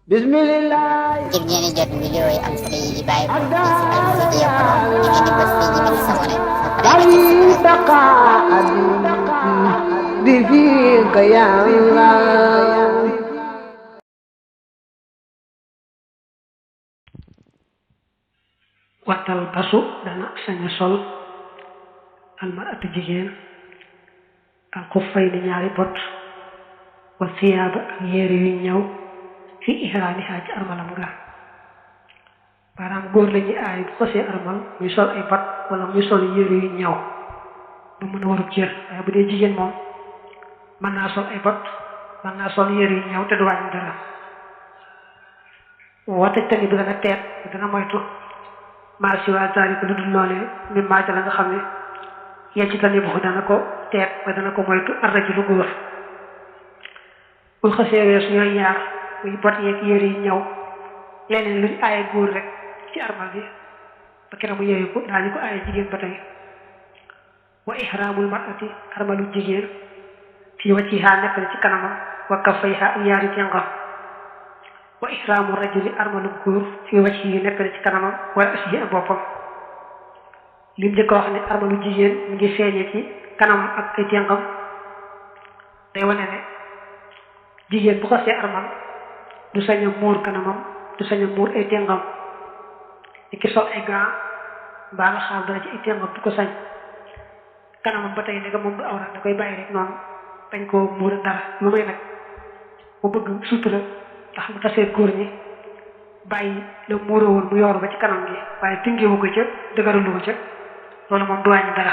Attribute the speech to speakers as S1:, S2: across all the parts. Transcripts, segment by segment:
S1: Bismillah.
S2: ngir ngeen di jot vidéo yi am solo yi di bàyyi ko fii ci Al Mouridiyyah Pro da ngeen di bës fii ñu bind s'abonné ba pare nga teg
S3: wattal basu dana sañ a sol almaratu jigéen al xuffay ni ñaari bot wa siyaaba ak yére yu ñëw fi ihraamiha ci armalam ga maanaam góor la ñuy aay bu xasee armal muy sol ay bot wala muy sol yére yu ñëw ba mën a warub cër waaye bu dee jigéen moom mën naa sol ay bot mën naa sol yére yu ñëw te du wàññi dara wata tani bi dana teet dana moytu maa si waa zaalika lu dul loolee mi maaja la nga xam ne yecc tani bu dana ko teet ba dana ko moytu arrajulu góor bu xasee weesu yooyu yaar muy bot yeeg yére yi ñëw leneen luñ aaye góor rek ci armal bi ba kera mu yeewu ko daañu ko aaye jigéen ba tey wa ihraamul mar'ati armalu jigéen fii wajhiha nekk na ci kanamam wa kaffayha ak yaari tengam wa ihraamu rajuli armalu góor fii wajhihi nekk na ci kanamam wala asihi ak boppam lim njëkk wax ne armalu jigéen mi ngi feeñee ci kanamam ak ay tengam day wane ne jigéen bu xasee armal du sañ a muur kanamam du sañ a muur ay tengam di ki sol ay gants mbaa nga xaal dara ci ay tengam du ko sañ kanamam ba tey ne moom du awra da koy bàyyi rek noonu dañ koo muur ak dara lu may nag mu bëgg sutura ndax mu tasee góor ñi bàyyi la muuroo woon mu yooru ba ci kanam gi waaye tingewu ko ca dëgëralu ko ca loolu moom du wàññi dara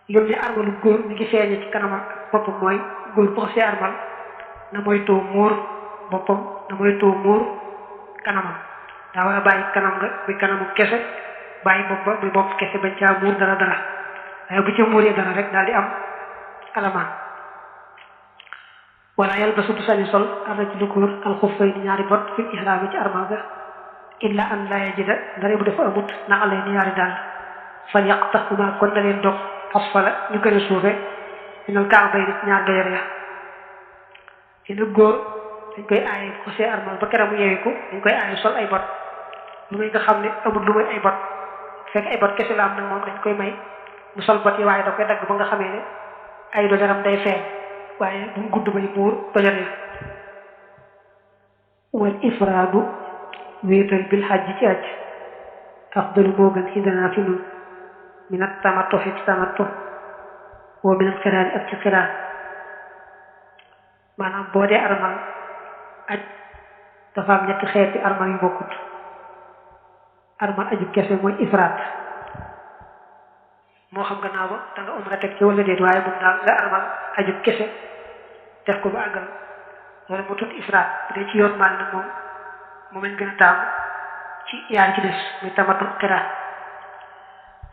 S3: lim ne armalu góor mi ngi feeñe ci kanamam ak boppam mooy góor bu xasee armal na moytoo muur boppam na moytoo muur kanamam daa war a bàyyi kanam nga muy kanamu kese bàyyi bopp ba muy bopp kese bañ caa muur dara waaye bu ca muuree dara rek daal di am alamaan wala yalbasu du sañu sol arrajulu góor alxuffay ni ñaari bot fi ihraami ci armal ga illa an la yajida ndare bu dafa amut na alay ni ñaari daal fal yaqtahuma kon na leen dog asfala ñu gën a suufe minal ka'bayni nit ñaar doyar ya ci nag góor dañ koy aaye bu xasee armal ba keroog mu yeewi ko dañ koy aaye sol ay bot lu muy nga xam ne amul lu muy ay bot fekk ay bot kese la am nag moom dañ koy may mu sol bot yi waaye da koy dagg ba nga xamee ne ay dojaram day feeñ waaye bu mu gudd bay muur dojar ya wal ifraadu wéetal bil hajj ci aj afdalu moo gën xidanaa fi nun min at tamattu ci tamattu woo min al xiraan ak ci xiraan maanaam boo dee armal aj dafa am ñetti xeeti armal yu bokkut armal aju kese mooy ifraat moo xam gannaaw ba da nga umra teg ci wala déet waaye moom daal nga armal aju kese def ko ba àggal loolu mu tudd ifraat bu dee ci yoon maal nag moom lañ gën a taamu ci yaar ci des muy tamattu xiraan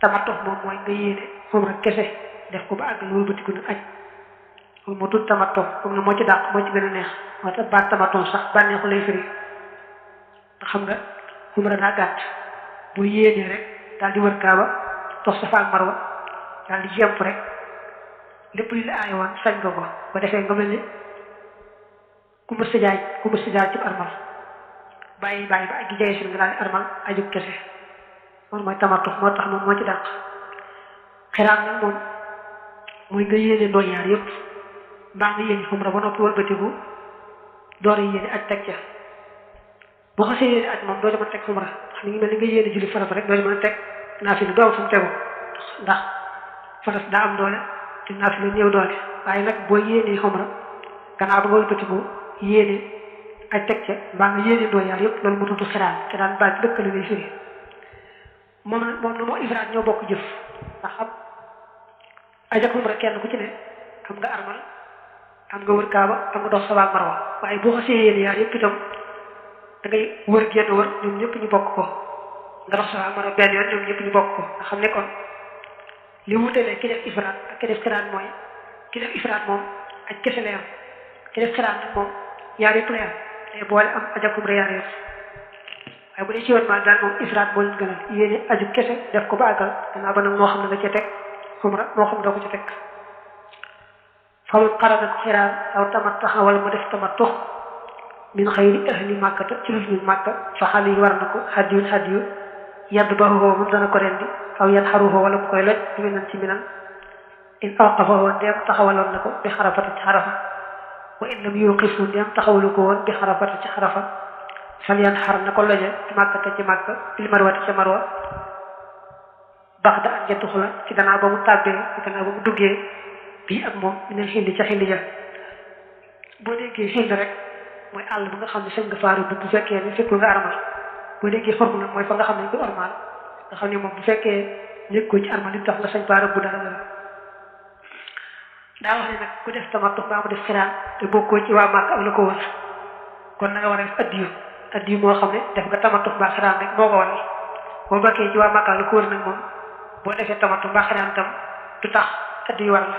S3: tamattu moom mooy nga yéene umra kese def ko ba àggal loolu bëtiku nag aj moom moo tudd tamattu comme ne moo ci dàq moo ci gën a neex moo tax baat tamattu sax bànneexu lay firi nga xam nga umra daa gàtt bu yéenee rek daal di wër kaaba dox Safa ak Marwa daal di jemp rek lépp li la aaye woon sañ nga ko ba defee nga mel ni ku mës a jaay ci armal bàyyi ba ak gi jege si nga daal di armal aju kese moom mooy tamattu moo tax moom moo ci dàq xiraan nag moom mooy nga yéene ndoo yaar yëpp mbaa nga yéene umra ba noppi wëlbatiku door a yéene aj teg ca boo xasee yéene aj moom doo mën a teg umra ndax mi ngi mel ni nga yéene julli farata rek doo mën a teg naafila doo am fu mu tegu ndax farat daa am doole te naafila néew doole waaye nag boo yéenee umra gannaaw ba nga wëlbatiku yéene aj teg ca mbaa nga yéene ndoo yaar yëpp loolu mu tudd xiraan baat dëkk la lay firi moom na moo ifraat ñoo bokk jëf ndax xam aj ak umra kenn ku ci ne am nga armal am nga wër kaaba am nga dox Safa ak Marwa waaye boo xasee yéene yaar yëpp itam da ngay wër génn wër ñoom ñëpp ñu bokk ko nga dox Safa ak Marwa benn yoon ñoom ñëpp ñu bokk ko nga xam ne kon li wutelee ki def ifraat ak ki def xiraan mooy ki def ifraat moom aj kese la yam ki def xiraan nag moom yaar yëpp la yam te boole am aj ak umra yaar yëpp waaye bu dee ci yoon maa daal moom ifraat moo leen gënal yéene aju kese def ko ba àggal gannaaw ba nag moo xam ne nga ca teg umra moo xam doo ko ca teg fa man qarana ko xiraan aw tamattaxa wala mu def tamattu min xayri ahli màkkata ci lu ñu màkka fa xale yi war na ko hadiyu yadd ba xoo moom dana ko rendi aw yan xaruxoo wala mu koy loj du minan ci minan in awqafahoo ndeem taxawaloon na ko bi xarafata ci xarafa wa in lam yuqifu ndeem taxawalu ko woon bi xarafata ci xarafa fal yan xar na ko loje ci màkkata ci màkka bil marwati ca marwa bax da ak jettu xula ci gannaaw ba mu tàbbee ci gannaaw ba mu duggee bii ak moom mineen xilli ca xilli ja boo déggee xilli rek mooy àll ba nga xam ne sañ nga faaru bu fekkee ne fekkul nga armal boo déggee xormu nag mooy fa nga xam ne ñu ko ormal nga xam ne moom bu fekkee nekkoo ci armal li tax nga sañ faaru bu dara daa wax ne nag ku def tamattu baa mu def xiraan te bokkoo ci waa Màkka ak la ko wër kon na nga war a def addiyu moo xam ne def nga tamattu baa xiraan rek moo ko waral boo bakkee ci waa Màkka ak la ko wër nag moom boo defee tamattu baa xiraan tam du tax addiyu war la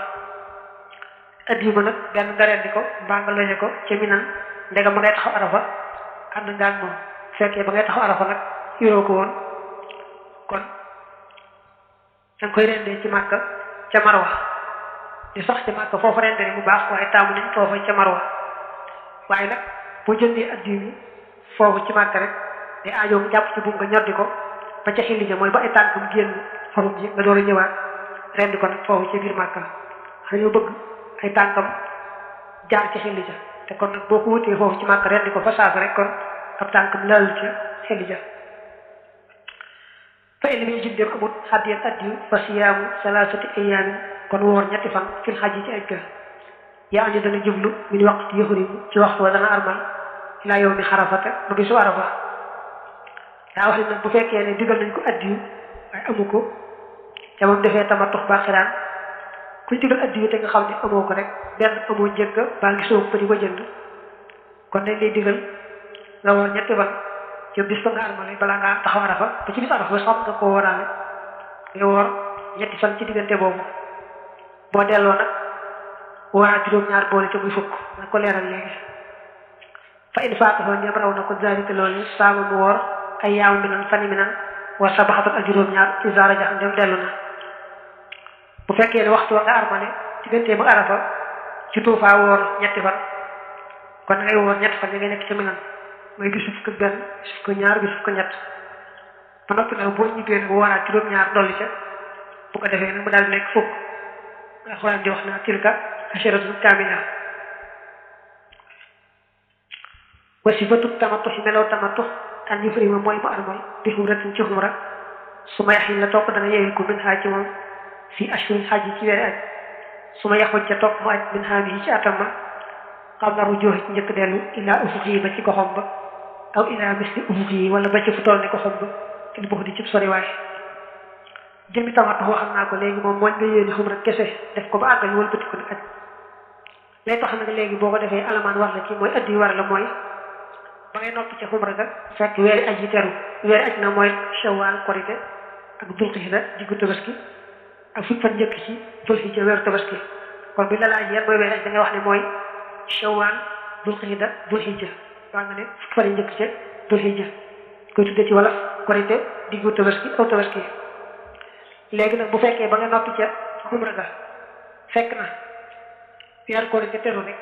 S3: addiyu ba nag benn nga rendi ko mbaa nga loje ko ca Minan ndegam ba ngay taxaw arafa ànd nga ak moom fekkee ba ngay taxaw arafa nag yoroo ko woon kon danga koy rendee ci Màkka ca Marwa di sax ci Màkka foofu rendee bu baax waaye taamu nañ foofu ca Marwa waaye nag boo jëndee addiyu bi foofu ci Màkka rek day aajoo nga jàpp ci buum nga ñoddi ko ba ca xilli ja mooy ba ay tànk mu génn xorum ji nga door a ñëwaat rendi ko nag foofu ci biir Màkka dañoo bëgg ay tànkam jaar ci xilli ja te kon nag boo ko wutee foofu ci Màkka rendi ko fa saasa rek kon ab tànkam laalu ca xilli ja fa ilmi jiddeem amut hadiyan addiyu fa siyaamu salaasati ayaamin kon woor ñetti fan fil xaj yi ci ay kër yaa ngi dana jublu min waqti yuhrimu ci waxtu wa dana armal ilaa yawmi xarafata ba bisu arafa daa wax ne nag bu fekkee ne digal nañ ko addiyu waaye amu ko te moom defee tamattu ba xiraan kuñ digal addiyu te nga xam ne amoo ko rek benn amoo njëgg baa ngi soog ko di ko jënd kon dañ lay digal nga woor ñetti fan ci bis ba nga armale balaa ngaa taxaw arafa ba ci bis arafa ba sax nga koo waraale nga woor ñetti fan ci diggante boobu boo delloo nag waraat juróom-ñaar boole ca muy fukk nga ko leeral léegi fa in faataxoo ndem raw na ko zalika loolu saama mu woor ay yaamu minan fani minan war sabaxatul ak juróom-ñaar isaara jax ndem dellu na bu fekkee ne waxtu wa nga armale diggante bu arafa ci tuufaa woor ñetti fan kon ngay woor ñetti fan ya ngay nekk ca minan mooy bisu fukk benn bisu fukk ñaar bisu fukk ñett ba noppi nag boo ñibbee nag waraat juróom-ñaar dolli ca bu ko defee nag mu daal di nekk fukk alxuraan di wax naa tilka asharatun kaamila wa sifatu tamattu melaw tamattu an yufrima mooy mu armal bi xumratin ci xumra su ma yaxin la topp dana yeewee ko min xaa ci moom fii ashhurin xaj yi ci weeri aj su ma yaxuj ca topp mu aj min xaamihi ci atam ma xam na rujoox ci njëkk dellu ilaa ufuq yi ba ci goxom ba aw ilaa misli ufuq yi wala ba ci fu toll ne goxom ba il bux di cib soriwaay jëmmi tamattu boo xam naa ko léegi moom mooy nga yéene xumra kese def ko ba àggal wala bëti ko ne aj lay tax nag léegi boo ko defee alamaan war la ci mooy addi war la mooy ba ngay noppi ca xumra ga fekk weeri aj yi teru weeri aj na mooy shawwal korite ak dulqixda diggu tabaski ak fukki fan njëkk ci dulxijja weeru tabaski kon bi la laaj yan mooy weeri aj da ngay wax ne mooy shawwal dulqixda dulxijja waa nga ne fukki fan njëkk ca dulxijja koy tudde ci wolof korite diggu tabaski aw tabaski léegi nag bu fekkee ba nga noppi ca xumra ga fekk na weer korite teru rek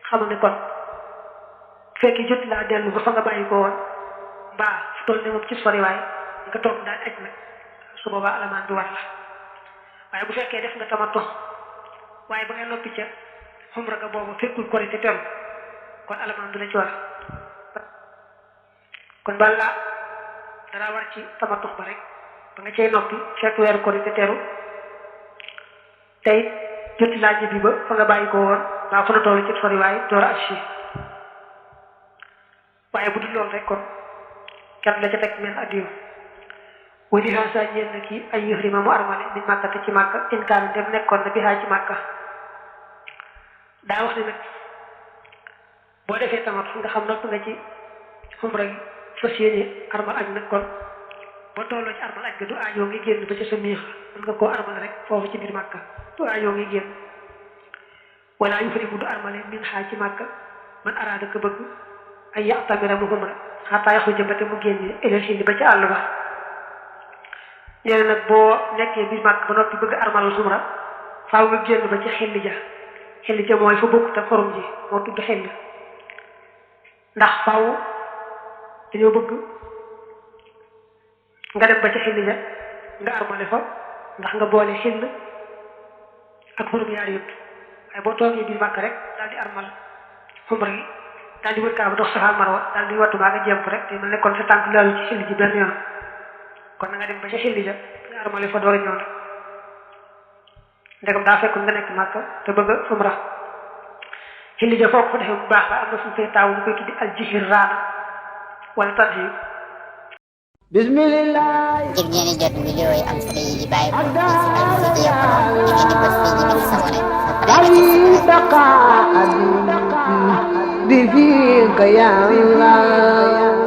S3: xamal ne kon fekkee jot laa dellu ba fa nga bàyyi ko woon mbaa fu toll ne moom ci soriwaay nga toog daal aj nag su boobaa alamaan bi war la waaye bu fekkee def nga tamattu waaye ba ngay noppi ca xumra ga boobu fekkul korite teru kon alamaan du la ci war kon balaa dara war ci tamattu ba rek ba nga cay noppi fekk weeru korite teru tey jot laa ñibbi ba fa nga bàyyi ko woon mbaa fu na toll ci soriwaay door a aj si waaye bu dul loolu rek kon kat la ca teg men addiyu wali xaasa ñeen na kii ay yuhrima mu armale min màkka te ci màkka in kaana dem nekkoon na bi xaa ci màkka daa wax ne nag boo defee tamat nga xam nopp nga ci xumra gi fas yéene armal aj nag kon boo tolloo ci armal aj ga du aajoo ngi génn ba ca sa miix mën nga koo armal rek foofu ci biir màkka du aajoo ngi génn wala yuhrimu du armale min xaa ci màkka man araada ko bëgg ay yaxtamira mu xumra xataa yaxu jëmbate mu génne élel xilli ba ca àll ba nee na nag boo nekkee biir màkk ba noppi bëgg armal xumra faaw nga génn ba ca xilli ja mooy fa bokk te xorom ji moo tudd xilli ndax faaw dañoo bëgg nga dem ba ca xilli ja nga armale fa ndax nga boole xill ak xurum yaar yëpp waaye boo toogee biir Màkka rek daal di armal xumra gi daal di wër Kaaba dox Safa Marwa daal di wattu baa nga jemp rek te mel ne kon sa tànk laalu ci xilli ji benn yoon kon na nga dem ba ca xilli ja nga armale fa door a ñëw nag ndegam daa fekkoon nga nekk Màkka te bëgg a xumra xilli ja foo ko fa defee bu baax la am na suñu fee taaw ñu koy tuddi al-jihraana wala tanhiir.
S1: bismillah.
S2: ngir ngeen di jot vidéo yi am solo yi di bàyyi ko ci Alfayda Prod da ngeen di bës fii ñu bind s'abonner
S1: bi fiika ya Allah